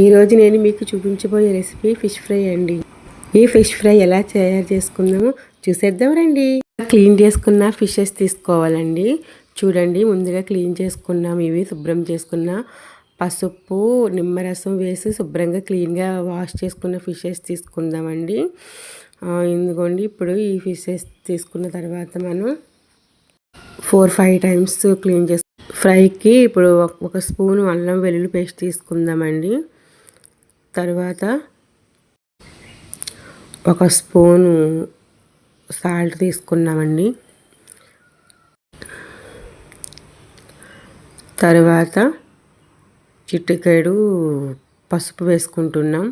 ఈరోజు నేను మీకు చూపించబోయే రెసిపీ ఫిష్ ఫ్రై అండి. ఈ ఫిష్ ఫ్రై ఎలా తయారు చేసుకుందామో చూసేద్దాం రండి. క్లీన్ చేసుకున్న ఫిషెస్ తీసుకోవాలండి. చూడండి, ముందుగా క్లీన్ చేసుకున్నాం, ఇవి శుభ్రం చేసుకున్న పసుపు నిమ్మరసం వేసి శుభ్రంగా క్లీన్గా వాష్ చేసుకున్న ఫిషెస్ తీసుకుందామండి. ఎందుకండి ఇప్పుడు ఈ ఫిషెస్ తీసుకున్న తర్వాత మనం 4-5 టైమ్స్ క్లీన్ చేసి ఫ్రైకి ఇప్పుడు ఒక స్పూను అల్లం వెల్లుల్లి పేస్ట్ తీసుకుందామండి. తర్వాత ఒక స్పూను సాల్ట్ తీసుకున్నామండి. తర్వాత చిటికెడు పసుపు వేసుకుంటున్నాం.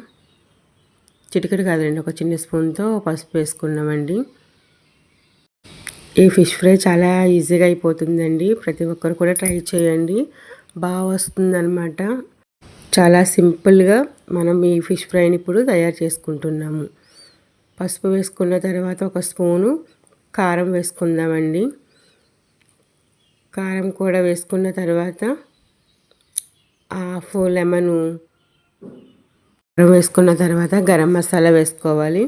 చిటికెడు కాదండి, ఒక చిన్న స్పూన్తో పసుపు వేసుకున్నామండి. ఈ ఫిష్ ఫ్రై చాలా ఈజీగా అయిపోతుందండి. ప్రతి ఒక్కరు కూడా ట్రై చేయండి, బాగా వస్తుందన్నమాట. చాలా సింపుల్గా మనం ఈ ఫిష్ ఫ్రైని ఇప్పుడు తయారు చేసుకుంటున్నాము. పసుపు వేసుకున్న తర్వాత ఒక స్పూను కారం వేసుకుందామండి. కారం కూడా వేసుకున్న తర్వాత హాఫ్ లెమను వేసుకున్న తర్వాత గరం మసాలా వేసుకోవాలి.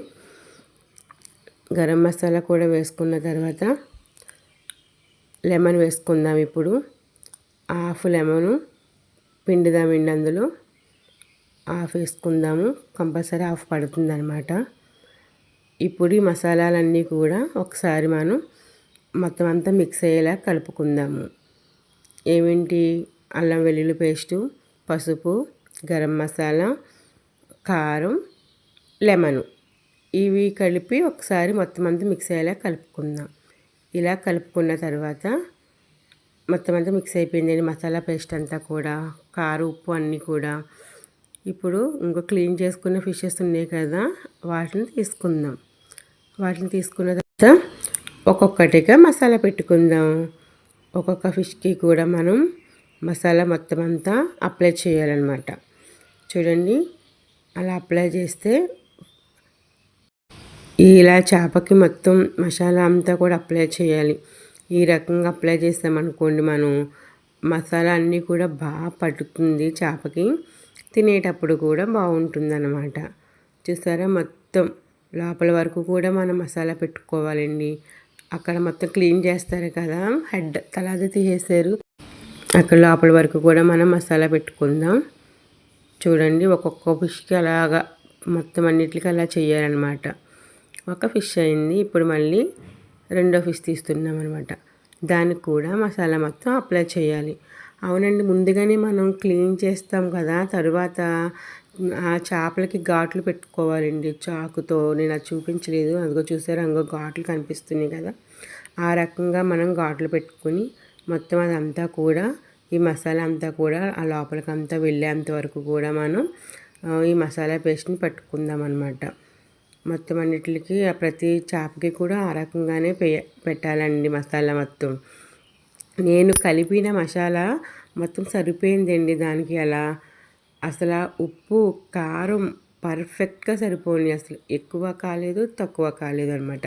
గరం మసాలా కూడా వేసుకున్న తర్వాత లెమన్ వేసుకుందాం. ఇప్పుడు హాఫ్ లెమను పిండుదామండి. అందులో హాఫ్ వేసుకుందాము, కంపల్సరీ హాఫ్ పడుతుంది అనమాట. ఇప్పుడు ఈ మసాలాలన్నీ కూడా ఒకసారి మనం మొత్తం అంతా మిక్స్ అయ్యేలా కలుపుకుందాము. ఏమిటి, అల్లం వెల్లుల్లి పేస్టు, పసుపు, గరం మసాలా, కారం, లెమను, ఇవి కలిపి ఒకసారి మొత్తం అంతా మిక్స్ అయ్యేలా కలుపుకుందాం. ఇలా కలుపుకున్న తర్వాత మొత్తం అంతా మిక్స్ అయిపోయిందండి, మసాలా పేస్ట్ అంతా కూడా, కారం ఉప్పు అన్నీ కూడా. ఇప్పుడు ఇంకో క్లీన్ చేసుకున్న ఫిషెస్ ఉన్నాయి కదా, వాటిని తీసుకుందాం. వాటిని తీసుకున్న తర్వాత ఒక్కొక్కటిగా మసాలా పెట్టుకుందాం. ఒక్కొక్క ఫిష్కి కూడా మనం మసాలా మొత్తం అంతా అప్లై చేయాలన్నమాట. చూడండి, అలా అప్లై చేస్తే ఇలా చేపకి మొత్తం మసాలా అంతా కూడా అప్లై చేయాలి. ఈ రకంగా అప్లై చేస్తామనుకోండి, మనం మసాలా అన్నీ కూడా బాగా పట్టుతుంది చేపకి, తినేటప్పుడు కూడా బాగుంటుంది అన్నమాట. చూసారా, మొత్తం లోపల వరకు కూడా మనం మసాలా పెట్టుకోవాలండి. అక్కడ మొత్తం క్లీన్ చేస్తారు కదా, హెడ్ తలాది తీసేసారు, అక్కడ లోపల వరకు కూడా మనం మసాలా పెట్టుకుందాం. చూడండి, ఒక్కొక్క ఫిష్కి అలాగా మొత్తం అన్నిటికీ అలా చేయాలన్నమాట. ఒక ఫిష్ అయింది, ఇప్పుడు మళ్ళీ రెండో ఫిష్ తీస్తున్నాం అనమాట. దానికి కూడా మసాలా మొత్తం అప్లై చేయాలి. అవునండి, ముందుగానే మనం క్లీన్ చేస్తాం కదా, తరువాత ఆ చేపలకి ఘాట్లు పెట్టుకోవాలండి చాకుతో. నేను అది చూపించలేదు, అందుకో చూసారు, అందుకో ఘాట్లు కనిపిస్తున్నాయి కదా, ఆ రకంగా మనం ఘాట్లు పెట్టుకుని మొత్తం అదంతా కూడా, ఈ మసాలా అంతా కూడా ఆ లోపలికి అంతా వెళ్ళేంత వరకు కూడా మనం ఈ మసాలా పేస్ట్ని పట్టుకుందాం అన్నమాట. మొత్తం అన్నిటికి ప్రతి చేపకి కూడా ఆ రకంగానే పెట్టాలండి మసాలా మొత్తం. నేను కలిపిన మసాలా మొత్తం సరిపోయిందండి దానికి. అలా అసలు ఉప్పు కారం పర్ఫెక్ట్గా సరిపోయింది, అసలు ఎక్కువ కాలేదు తక్కువ కాలేదు అనమాట.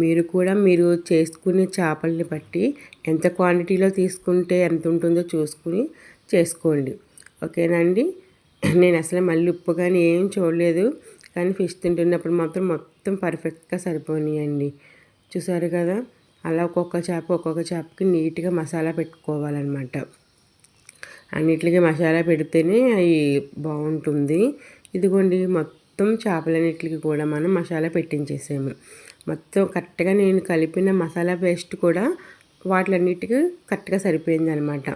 మీరు కూడా మీరు చేసుకునే చేపల్ని బట్టి ఎంత క్వాంటిటీలో తీసుకుంటే ఎంత ఉంటుందో చూసుకుని చేసుకోండి, ఓకేనండి. నేను అసలు మళ్ళీ ఉప్పు కానీ ఏం చూడలేదు, కానీ ఫిష్ తింటున్నప్పుడు మాత్రం మొత్తం పర్ఫెక్ట్గా సరిపోయినాయండి. చూసారు కదా, అలా ఒక్కొక్క చేపకి నీట్గా మసాలా పెట్టుకోవాలన్నమాట. అన్నిటికీ మసాలా పెడితేనే అవి బాగుంటుంది. ఇదిగోండి, మొత్తం చేపలన్నిటికి కూడా మనం మసాలా పెట్టించేసాము. మొత్తం కరెక్ట్గా నేను కలిపిన మసాలా పేస్ట్ కూడా వాటిలన్నిటికీ కరెక్ట్గా సరిపోయింది అనమాట.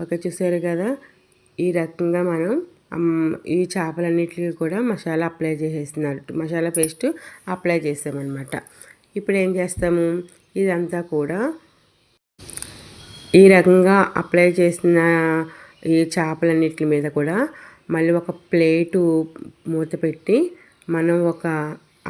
ఓకే, చూసారు కదా, ఈ రకంగా మనం ఈ చేపలన్నిటికీ కూడా మసాలా అప్లై చేసేసినట్టు, మసాలా పేస్ట్ అప్లై చేసామన్నమాట. ఇప్పుడు ఏం చేస్తాము, ఇదంతా కూడా ఈ రకంగా అప్లై చేసిన ఈ చేపలన్నిటి మీద కూడా మళ్ళీ ఒక ప్లేటు మూత పెట్టి మనం ఒక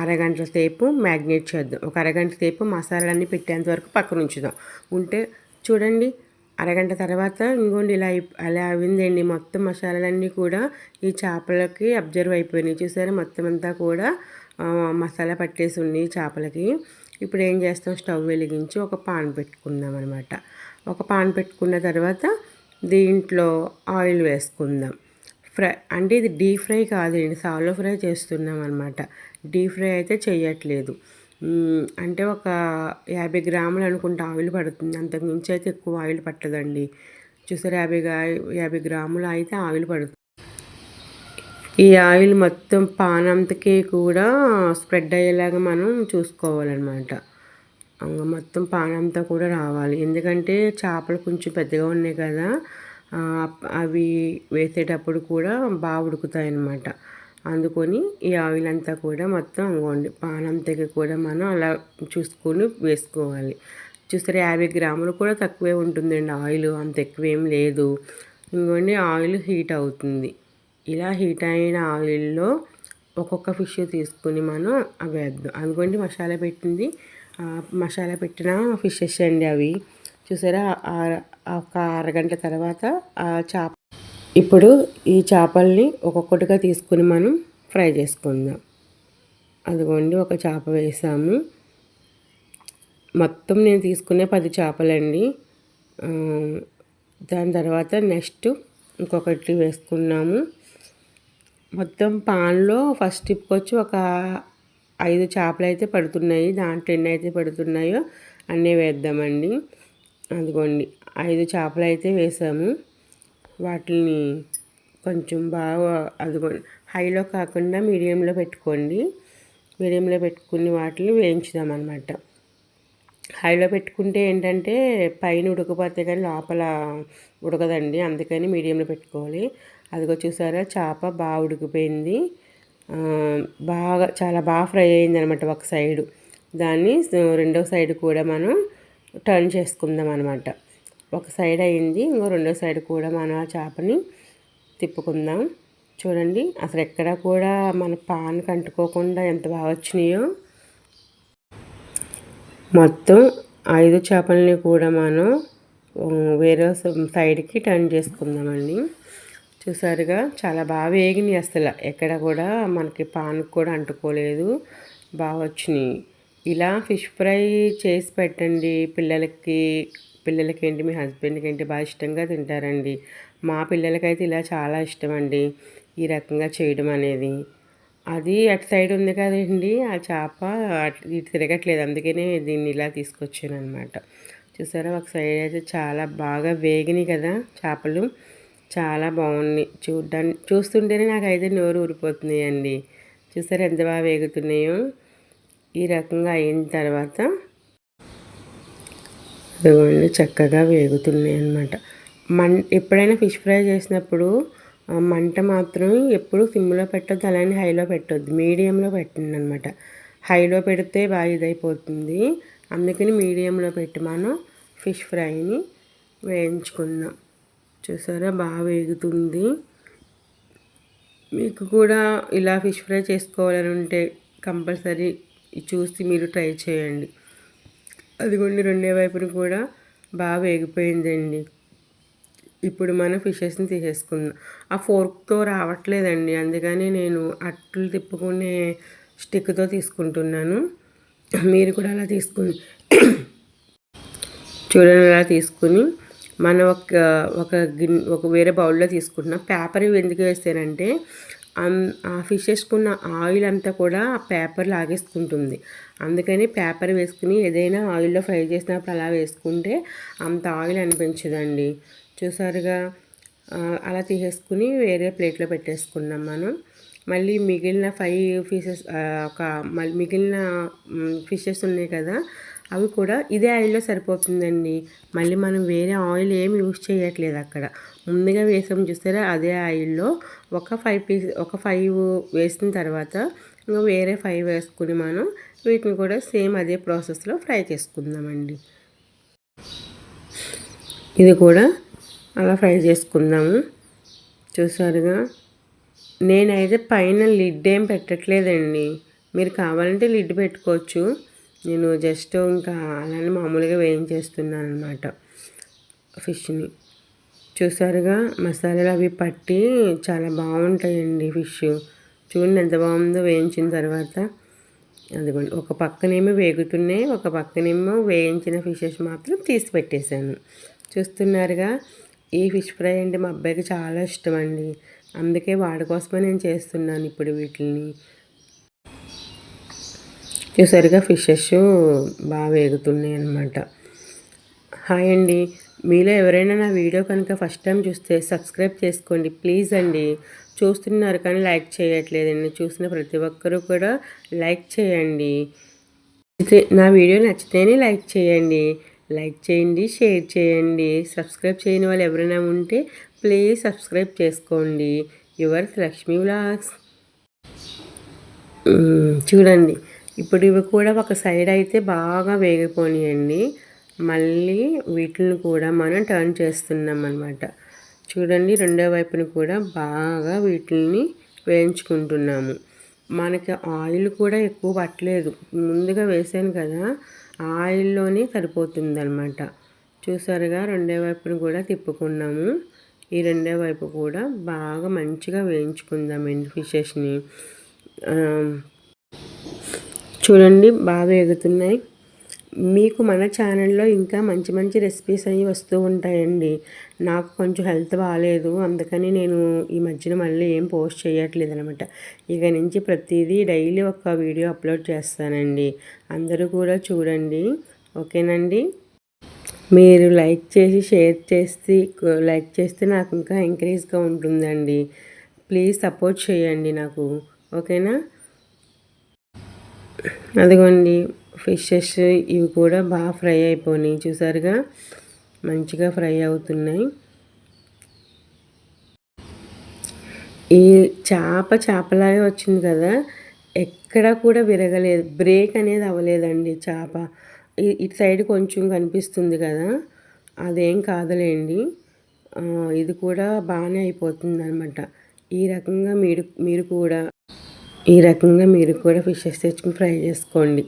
అరగంట సేపు మ్యాగ్నేట్ చేద్దాం. ఒక అరగంట సేపు మసాలాలన్నీ పెట్టేంత వరకు పక్కన ఉంచుదాం. ఉంటే చూడండి, అరగంట తర్వాత ఇంకోండి ఇలా అలా అయిందండి. మొత్తం మసాలాలన్నీ కూడా ఈ చేపలకి అబ్జర్వ్ అయిపోయినాయి. చూసారా, మొత్తం అంతా కూడా మసాలా పట్టేసి ఉంది చేపలకి. ఇప్పుడు ఏం చేస్తాం, స్టవ్ వెలిగించి ఒక పాన్ పెట్టుకుందాం అనమాట. ఒక పాన్ పెట్టుకున్న తర్వాత దీంట్లో ఆయిల్ వేసుకుందాం. ఫ్రై అంటే ఇది డీప్ ఫ్రై కాదండి, సాలో ఫ్రై చేస్తున్నాం అనమాట. డీప్ ఫ్రై అయితే చేయట్లేదు. అంటే ఒక 50 గ్రాములు అనుకుంటా ఆయిల్ పడుతుంది. అంతకు మించి అయితే ఎక్కువ ఆయిల్ పట్టదండి. చూసారా, 50 గ్రాములు అయితే ఆయిల్ పడుతుంది. ఈ ఆయిల్ మొత్తం పానంతకి కూడా స్ప్రెడ్ అయ్యేలాగా మనం చూసుకోవాలన్నమాట. మొత్తం పానంతా కూడా రావాలి. ఎందుకంటే చేపలు కొంచెం పెద్దగా ఉన్నాయి కదా, అవి వేసేటప్పుడు కూడా బాగా ఉడుకుతాయి అన్నమాట. అందుకొని ఈ ఆయిల్ అంతా కూడా మొత్తం అంగోండి పానంతకి కూడా మనం అలా చూసుకొని వేసుకోవాలి. చూసారా, 50 గ్రాములు కూడా తక్కువే ఉంటుందండి ఆయిల్, అంత ఎక్కువేం లేదు. ఇంకోండి ఆయిల్ హీట్ అవుతుంది. ఇలా హీట్ అయిన ఆయిల్లో ఒక్కొక్క ఫిష్ తీసుకుని మనం అవి వేద్దాం. అందుకోండి మసాలా పెట్టింది, మసాలా పెట్టిన ఫిషెస్ అండి అవి. చూసారా, ఒక అరగంట తర్వాత ఆ చేప. ఇప్పుడు ఈ చేపల్ని ఒక్కొక్కటిగా తీసుకుని మనం ఫ్రై చేసుకుందాం. అదిగోండి ఒక చేప వేసాము. మొత్తం నేను తీసుకునే 10 చేపలండి. దాని తర్వాత నెక్స్ట్ ఇంకొకటి వేసుకున్నాము. మొత్తం పాన్లో ఫస్ట్ టిప్కొచ్చి ఒక 5 చేపలు అయితే పడుతున్నాయి. దాంట్లో ఎన్ని అయితే పడుతున్నాయో అన్నీ వేద్దామండి. అదిగోండి 5 చేపలు అయితే వేసాము. వాటిని కొంచెం బాగా అదిగోండి హైలో కాకుండా మీడియంలో పెట్టుకోండి. మీడియంలో పెట్టుకుని వాటిని వేయించుదామన్నమాట. హైలో పెట్టుకుంటే ఏంటంటే పైన ఉడకపోతే కానీ లోపల ఉడకదండి, అందుకని మీడియంలో పెట్టుకోవాలి. అదిగో చూసారా, చేప బాగా ఉడికిపోయింది. చాలా బాగా ఫ్రై అయింది అనమాట ఒక సైడు. దాన్ని రెండో సైడ్ కూడా మనం టర్న్ చేసుకుందాం అనమాట. ఒక సైడ్ అయింది, ఇంకో రెండో సైడ్ కూడా మనం ఆ చేపని తిప్పుకుందాం. చూడండి, అసలు ఎక్కడా కూడా మన పాన్కి అంటుకోకుండా ఎంత బాగా వచ్చినాయో. మొత్తం 5 చేపలని కూడా మనం వేరే సైడ్కి టర్న్ చేసుకుందామండి. చూసారుగా, చాలా బాగా వేగినాయి. అసలు ఎక్కడ కూడా మనకి పాన్కి కూడా అంటుకోలేదు, బాగా వచ్చినాయి. ఇలా ఫిష్ ఫ్రై చేసి పెట్టండి పిల్లలకి ఏంటి, మీ హస్బెండ్కి ఏంటి బాగా ఇష్టంగా తింటారండి. మా పిల్లలకైతే ఇలా చాలా ఇష్టం అండి ఈ రకంగా చేయడం అనేది. అది అటు సైడ్ ఉంది కదండి ఆ చేప, ఇటు తిరగట్లేదు, అందుకనే దీన్ని ఇలా తీసుకొచ్చాను అనమాట. చూసారా, ఒక సైడ్ అయితే చాలా బాగా వేగినాయి కదా చేపలు, చాలా బాగున్నాయి. చూస్తుంటేనే నాకు అయితే నోరు ఊరిపోతున్నాయి అండి. చూసారా ఎంత బాగా వేగుతున్నాయో. ఈ రకంగా అయిన తర్వాత ఇదిగోండి చక్కగా వేగుతున్నాయి అన్నమాట. ఎప్పుడైనా ఫిష్ ఫ్రై చేసినప్పుడు మంట మాత్రం ఎప్పుడు సిమ్లో పెట్టొద్దు, అలానే హైలో పెట్టొద్దు, మీడియంలో పెట్టండి అనమాట. హైలో పెడితే బాగా ఇదైపోతుంది, అందుకని మీడియంలో పెట్టి మనం ఫిష్ ఫ్రైని వేయించుకుందాం. చూసారా, బాగా వేగుతుంది. మీకు కూడా ఇలా ఫిష్ ఫ్రై చేసుకోవాలని ఉంటే కంపల్సరీ చూసి మీరు ట్రై చేయండి. అదిగోండి రెండే వైపుని కూడా బాగా వేగిపోయిందండి. ఇప్పుడు మనం ఫిషెస్ని తీసేసుకుందాం. ఆ ఫోర్క్తో రావట్లేదండి, అందుకని నేను అట్లు తిప్పుకునే స్టిక్తో తీసుకుంటున్నాను. మీరు కూడా అలా తీసుకుని చూడండి, అలా తీసుకుని మనం ఒక వేరే బౌల్లో తీసుకుంటున్నాం. పేపర్ ఎందుకు వేస్తానంటే ఆ ఫిష్ వేసుకున్న ఆయిల్ అంతా కూడా ఆ పేపర్ లాగేసుకుంటుంది, అందుకని పేపర్ వేసుకుని ఏదైనా ఆయిల్లో ఫ్రై చేసినప్పుడు అలా వేసుకుంటే అంత ఆయిల్ అనిపించదండి. చూసారుగా, అలా తీసేసుకుని వేరే ప్లేట్లో పెట్టేసుకున్నాం మనం. మళ్ళీ మిగిలిన 5 పీసెస్ మిగిలిన ఫిషెస్ ఉన్నాయి కదా, అవి కూడా ఇదే ఆయిల్లో సరిపోతుందండి. మళ్ళీ మనం వేరే ఆయిల్ ఏమి యూజ్ చేయట్లేదు అక్కడ. ముందుగా వేసాము చూసారా, అదే ఆయిల్లో ఒక 5 వేసిన తర్వాత ఇంకా వేరే 5 వేసుకుని మనం వీటిని కూడా సేమ్ అదే ప్రాసెస్లో ఫ్రై చేసుకుందామండి. ఇది కూడా అలా ఫ్రై చేసుకుందాము. చూసారుగా, నేనైతే పైన లిడ్ ఏం పెట్టట్లేదండి, మీరు కావాలంటే లిడ్ పెట్టుకోవచ్చు. నేను జస్ట్ ఇంకా అలానే మామూలుగా వేయించేస్తున్నాను అనమాట ఫిష్ని. చూసారుగా, మసాలాలు అవి పట్టి చాలా బాగుంటాయండి ఫిష్. చూడండి ఎంత బాగుందో వేయించిన తర్వాత. అదిగోండి, ఒక పక్కనేమో వేగుతున్నాయి, ఒక పక్కనేమో వేయించిన ఫిషెస్ మాత్రం తీసి పెట్టేశాను. చూస్తున్నారుగా, ఈ ఫిష్ ఫ్రై అంటే మా అబ్బాయికి చాలా ఇష్టం అండి, అందుకే వాడి కోసమే నేను చేస్తున్నాను ఇప్పుడు వీటిని. చూసారుగా ఫిషెస్ బాగా వేగుతున్నాయి అన్నమాట. హాయ్ అండి, మీలో ఎవరైనా నా వీడియో కనుక ఫస్ట్ టైం చూస్తే సబ్స్క్రైబ్ చేసుకోండి ప్లీజ్ అండి. చూస్తున్నారు కానీ లైక్ చేయట్లేదండి. చూసిన ప్రతి ఒక్కరూ కూడా లైక్ చేయండి. నా వీడియో నచ్చితేనే లైక్ చేయండి. లైక్ చేయండి, షేర్ చేయండి. సబ్స్క్రైబ్ చేయని వాళ్ళు ఎవరైనా ఉంటే ప్లీజ్ సబ్స్క్రైబ్ చేసుకోండి. Yours Lakshmi vlogs. చూడండి, ఇప్పుడు ఇవి కూడా ఒక సైడ్ అయితే బాగా వేగిపోయినాయండి. మళ్ళీ వీటిని కూడా మనం టర్న్ చేస్తున్నాం అన్నమాట. చూడండి, రెండో వైపుని కూడా బాగా వీటిని వేయించుకుంటున్నాము. మనకి ఆయిల్ కూడా ఎక్కువ పట్టలేదు, ముందుగా వేసాను కదా ఆయిల్లోనే సరిపోతుందన్నమాట. చూసారుగా రెండో వైపుని కూడా తిప్పుకున్నాము. ఈ రెండో వైపు కూడా బాగా మంచిగా వేయించుకుందామండి ఫిషెస్ని. చూడండి, బాగా వేగుతున్నాయి. మీకు మన ఛానల్లో ఇంకా మంచి మంచి రెసిపీస్ అవి వస్తూ ఉంటాయండి. నాకు కొంచెం హెల్త్ బాగాలేదు, అందుకని నేను ఈ మధ్యన మళ్ళీ ఏం పోస్ట్ చేయట్లేదు అనమాట. ఇక నుంచి ప్రతిదీ డైలీ ఒక వీడియో అప్లోడ్ చేస్తానండి. అందరూ కూడా చూడండి, ఓకేనండి. మీరు లైక్ చేసి షేర్ చేస్తే నాకు ఇంకా ఎంకరేజ్గా ఉంటుందండి. ప్లీజ్ సపోర్ట్ చేయండి నాకు, ఓకేనా. అదిగోండి ఫిషెస్ ఇవి కూడా బాగా ఫ్రై అయిపోయినాయి. చూసారుగా మంచిగా ఫ్రై అవుతున్నాయి. ఈ చేపలాగే వచ్చింది కదా, ఎక్కడ కూడా విరగలేదు, బ్రేక్ అనేది అవ్వలేదండి చేప. ఇటు సైడ్ కొంచెం కనిపిస్తుంది కదా, అదేం కాదులేండి. ఇది కూడా బాగానే అయిపోతుంది అనమాట. ఈ రకంగా మీరు కూడా ఫిషెస్ తెచ్చుకుని ఫ్రై చేసుకోండి.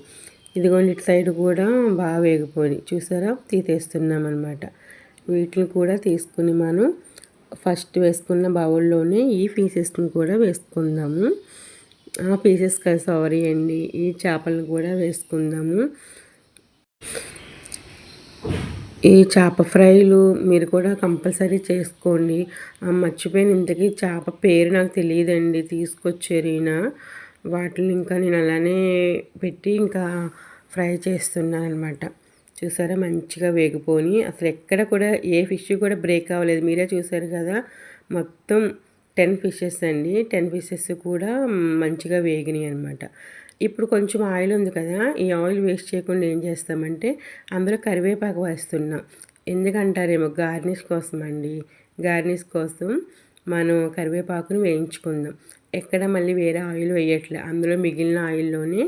ఇదిగోండి, ఇటు సైడ్ కూడా బాగా వేగిపోయి చూసారా, తీసేస్తున్నాం అనమాట. వీటిని కూడా తీసుకుని మనం ఫస్ట్ వేసుకున్న బౌల్లోనే ఈ పీసెస్ని కూడా వేసుకుందాము. ఆ పీసెస్ కలిసి సారీ అండి, ఈ చేపలను కూడా వేసుకుందాము. ఈ చేప ఫ్రైలు మీరు కూడా కంపల్సరీ చేసుకోండి. మర్చిపోయిన ఇంతకీ చేప పేరు నాకు తెలియదండి, తీసుకొచ్చారు ఈయన. వాటిని ఇంకా నేను అలానే పెట్టి ఇంకా ఫ్రై చేస్తున్నాను అనమాట. చూసారా, మంచిగా వేగిపోయి అసలు ఎక్కడ కూడా ఏ ఫిష్ కూడా బ్రేక్ అవ్వలేదు. మీరే చూసారు కదా, మొత్తం 10 ఫిషెస్ అండి. 10 ఫిషెస్ కూడా మంచిగా వేగినాయి అనమాట. ఇప్పుడు కొంచెం ఆయిల్ ఉంది కదా, ఈ ఆయిల్ వేస్ట్ చేయకుండా ఏం చేస్తామంటే అందులో కరివేపాకు వేస్తున్నాం. ఎందుకంటారేమో గార్నిష్ కోసం అండి. గార్నిష్ కోసం మనం కరివేపాకుని వేయించుకుందాం. ఎక్కడ మళ్ళీ వేరే ఆయిల్ వేయట్లే, అందులో మిగిలిన ఆయిల్లోనే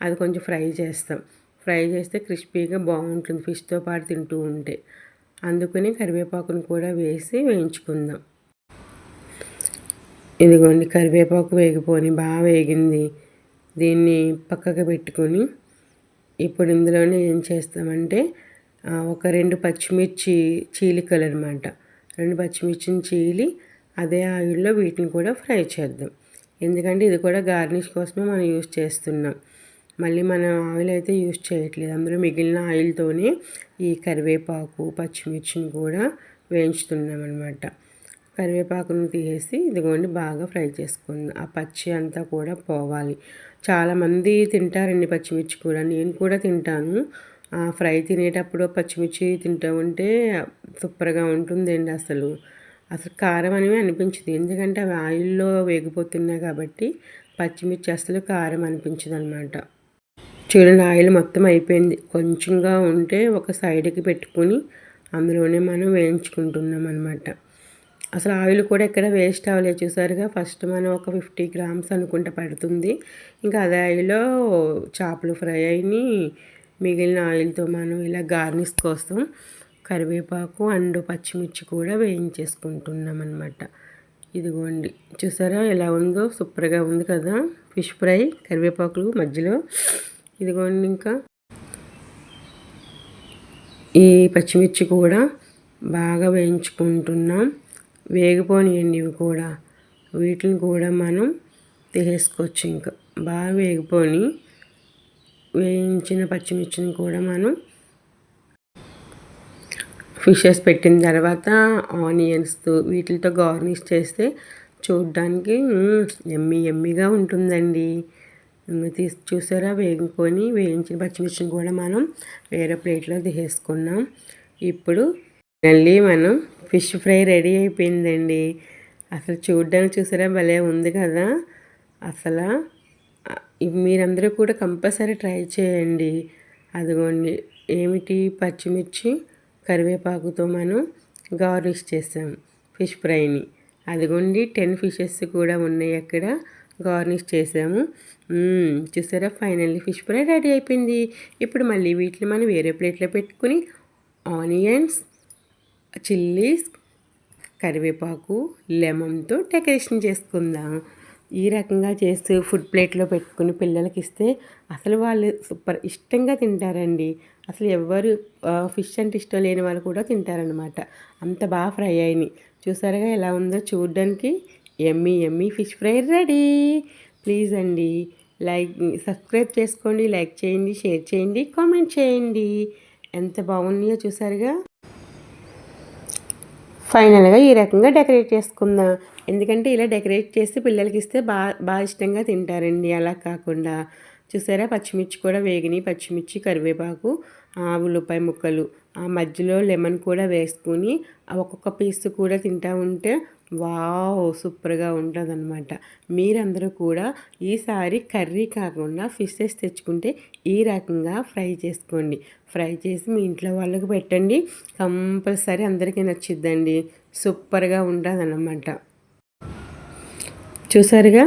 అది కొంచెం ఫ్రై చేస్తాం. ఫ్రై చేస్తే క్రిస్పీగా బాగుంటుంది ఫిష్తో పాటు తింటూ ఉంటే. అందుకని కరివేపాకుని కూడా వేసి వేయించుకుందాం. ఇదిగోండి, కరివేపాకు వేగిపోయి బాగా వేగింది. దీన్ని పక్కకు పెట్టుకొని ఇప్పుడు ఇందులోనే ఏం చేస్తామంటే ఒక 2 పచ్చిమిర్చి చీలికలు అనమాట. 2 పచ్చిమిర్చిని చీలి అదే ఆయిల్లో వీటిని కూడా ఫ్రై చేద్దాం. ఎందుకంటే ఇది కూడా గార్నిష్ కోసమే మనం యూజ్ చేస్తున్నాం. మళ్ళీ మనం ఆయిల్ అయితే యూజ్ చేయట్లేదు. అందులో మిగిలిన ఆయిల్తోనే ఈ కరివేపాకు పచ్చిమిర్చిని కూడా వేయించుతున్నాం అనమాట. కరివేపాకును తీసేసి ఇదిగోండి బాగా ఫ్రై చేసుకుందాం. ఆ పచ్చి అంతా కూడా పోవాలి. చాలామంది తింటారండి పచ్చిమిర్చి కూడా, నేను కూడా తింటాను. ఫ్రై తినేటప్పుడు పచ్చిమిర్చి తింటూ ఉంటే సూపర్గా ఉంటుందండి. అసలు కారం అనేవి అనిపించదు, ఎందుకంటే అవి ఆయిల్లో వేగిపోతున్నాయి కాబట్టి పచ్చిమిర్చి అసలు కారం అనిపించదు అనమాట. చూడండి, ఆయిల్ మొత్తం అయిపోయింది. కొంచెంగా ఉంటే ఒక సైడ్కి పెట్టుకుని అందులోనే మనం వేయించుకుంటున్నాం అనమాట. అసలు ఆయిల్ కూడా ఎక్కడ వేస్ట్ అవ్వలేదు. చూసారుగా, ఫస్ట్ మనం ఒక 50 గ్రామ్స్ అనుకుంటే పడుతుంది. ఇంకా అదే ఆయిల్లో చేపలు ఫ్రై అయినాయి. మిగిలిన ఆయిల్తో మనం ఇలా గార్నిష్ కోసం కరివేపాకు అండ్ పచ్చిమిర్చి కూడా వేయించేసుకుంటున్నాం అనమాట. ఇదిగోండి, చూసారా ఎలా ఉందో, సూపర్గా ఉంది కదా ఫిష్ ఫ్రై కరివేపాకులు మధ్యలో. ఇదిగోండి, ఇంకా ఈ పచ్చిమిర్చి కూడా బాగా వేయించుకుంటున్నాం. వేగిపోనియండి ఇవి కూడా, వీటిని కూడా మనం తీసేసుకోవచ్చు. ఇంకా బాగా వేయించిన పచ్చిమిర్చిని కూడా మనం ఫిషెస్ పెట్టిన తర్వాత ఆనియన్స్తో వీటితో గార్నిష్ చేస్తే చూడడానికి ఎమ్మి ఎమ్మిగా ఉంటుందండి. చూసారా వేయించిన పచ్చిమిర్చిని కూడా మనం వేరే ప్లేట్లో తీసేసుకున్నాం. ఇప్పుడు మళ్ళీ మనం ఫిష్ ఫ్రై రెడీ అయిపోయిందండి. అసలు చూడడానికి చూసారా భలే ఉంది కదా. అసలు మీరందరూ కూడా కంపల్సరీ ట్రై చేయండి. అదిగోండి ఏమిటి పచ్చిమిర్చి కరివేపాకుతో మనం గార్నిష్ చేసాం ఫిష్ ఫ్రైని. అదిగోండి 10 ఫిషెస్ కూడా ఉన్నాయి అక్కడ గార్నిష్ చేసాము. చూసారా ఫైనల్లీ ఫిష్ ఫ్రై రెడీ అయిపోయింది. ఇప్పుడు మళ్ళీ వీటిని మనం వేరే ప్లేట్లో పెట్టుకుని ఆనియన్స్, చిల్లీస్, కరివేపాకు, లెమన్తో డెకరేషన్ చేసుకుందాం. ఈ రకంగా చేస్తూ ఫుడ్ ప్లేట్లో పెట్టుకుని పిల్లలకి ఇస్తే అసలు వాళ్ళు సూపర్ ఇష్టంగా తింటారండి. అసలు ఎవ్వరు ఫిష్ అంటే ఇష్టం లేని వాళ్ళు కూడా తింటారనమాట. అంత బాగా ఫ్రై అయినాయి. చూసారుగా ఎలా ఉందో చూడడానికి. Emmy Emmy fish fry ready. Please అండి సబ్స్క్రైబ్ చేసుకోండి, లైక్ చేయండి, షేర్ చేయండి, కామెంట్ చేయండి. ఎంత బాగున్నాయో చూసారుగా. ఫైనల్గా ఈ రకంగా డెకరేట్ చేసుకుందాం. ఎందుకంటే ఇలా డెకరేట్ చేసి పిల్లలకి ఇస్తే బాగా ఇష్టంగా తింటారండి. అలా కాకుండా చూసారా పచ్చిమిర్చి కూడా వేగినాయి. పచ్చిమిర్చి, కరివేపాకు, ఉల్లిపాయ ముక్కలు, ఆ మధ్యలో లెమన్ కూడా వేసుకుని ఒక్కొక్క పీస్ కూడా తింటూ ఉంటే వావ్ సూపర్గా ఉంటుంది అనమాట. మీరందరూ కూడా ఈసారి కర్రీ కాకుండా ఫిషెస్ తెచ్చుకుంటే ఈ రకంగా ఫ్రై చేసుకోండి. ఫ్రై చేసి మీ ఇంట్లో వాళ్ళకి పెట్టండి. కంపల్సరీ అందరికీ నచ్చిద్దండి. సూపర్గా ఉంటుంది అన్నమాట. చూసారుగా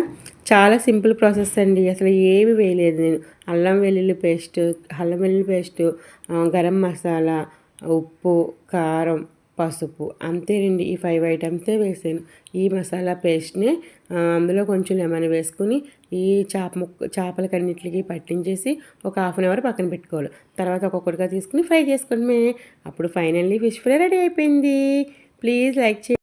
చాలా సింపుల్ ప్రాసెస్ అండి. అసలు ఏమి వేయలేదు నేను. అల్లం వెల్లుల్లి పేస్టు, గరం మసాలా, ఉప్పు, కారం, పసుపు అంతేనండి. ఈ 5 ఐటమ్సే వేసాను. ఈ మసాలా పేస్ట్ని అందులో కొంచెం లెమన్ వేసుకుని ఈ చేపలకన్నిటికి పట్టించేసి ఒక హాఫ్ అన్ అవర్ పక్కన పెట్టుకోవాలి. తర్వాత ఒక్కొక్కటిగా తీసుకుని ఫ్రై చేసుకోవడమే. అప్పుడు ఫైనల్లీ ఫిష్ ఫ్రై రెడీ అయిపోయింది. ప్లీజ్ లైక్ చేయండి.